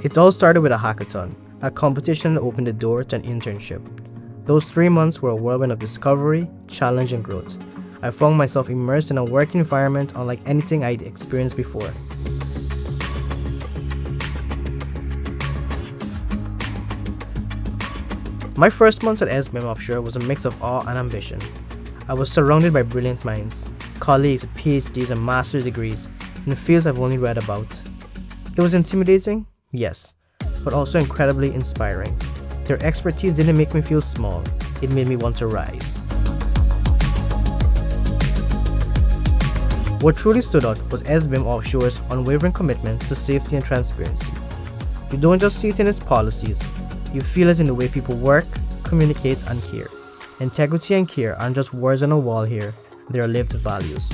It all started with a hackathon, a competition that opened the door to an internship. Those 3 months were a whirlwind of discovery, challenge, and growth. I found myself immersed in a work environment unlike anything I'd experienced before. My first month at SBM Offshore was a mix of awe and ambition. I was surrounded by brilliant minds, colleagues with PhDs and master's degrees in the fields I've only read about. It was intimidating, yes, but also incredibly inspiring. Their expertise didn't make me feel small, it made me want to rise. What truly stood out was SBM Offshore's unwavering commitment to safety and transparency. You don't just see it in its policies, you feel it in the way people work, communicate, and care. Integrity and care aren't just words on a wall here, they are lived values.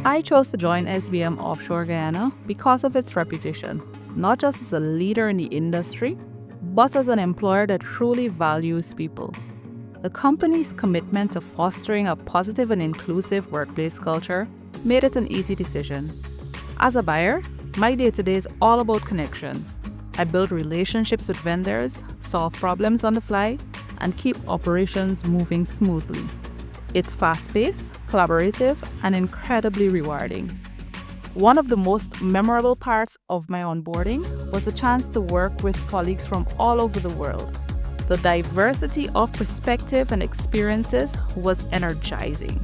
I chose to join SBM Offshore Guyana because of its reputation, not just as a leader in the industry, but as an employer that truly values people. The company's commitment to fostering a positive and inclusive workplace culture made it an easy decision. As a buyer, my day-to-day is all about connection. I build relationships with vendors, solve problems on the fly, and keep operations moving smoothly. It's fast-paced, collaborative, and incredibly rewarding. One of the most memorable parts of my onboarding was the chance to work with colleagues from all over the world. The diversity of perspective and experiences was energizing.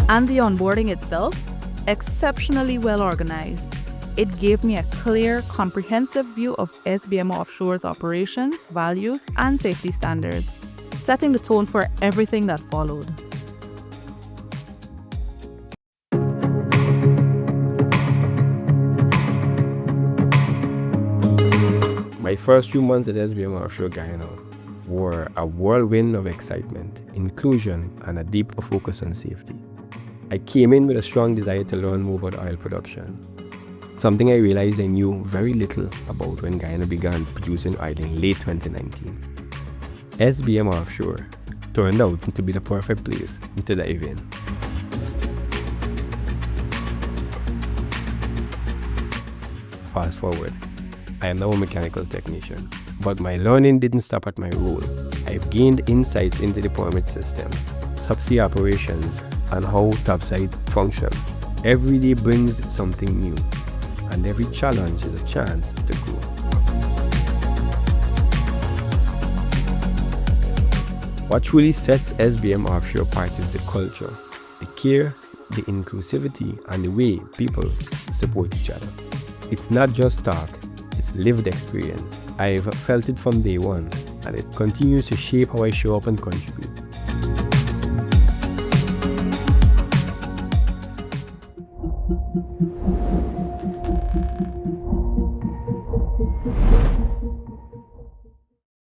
And the onboarding itself, exceptionally well organized. It gave me a clear, comprehensive view of SBM Offshore's operations, values, and safety standards, setting the tone for everything that followed. My first few months at SBM Offshore Guyana were a whirlwind of excitement, inclusion, and a deep focus on safety. I came in with a strong desire to learn more about oil production, something I realized I knew very little about when Guyana began producing oil in late 2019. SBM Offshore turned out to be the perfect place to dive in. Fast forward, I am now a mechanical technician, but my learning didn't stop at my role. I've gained insights into the permit system, subsea operations, and how topsides function. Every day brings something new, and every challenge is a chance to grow. What truly sets SBM Offshore apart is the culture, the care, the inclusivity, and the way people support each other. It's not just talk, it's lived experience. I've felt it from day one, and it continues to shape how I show up and contribute.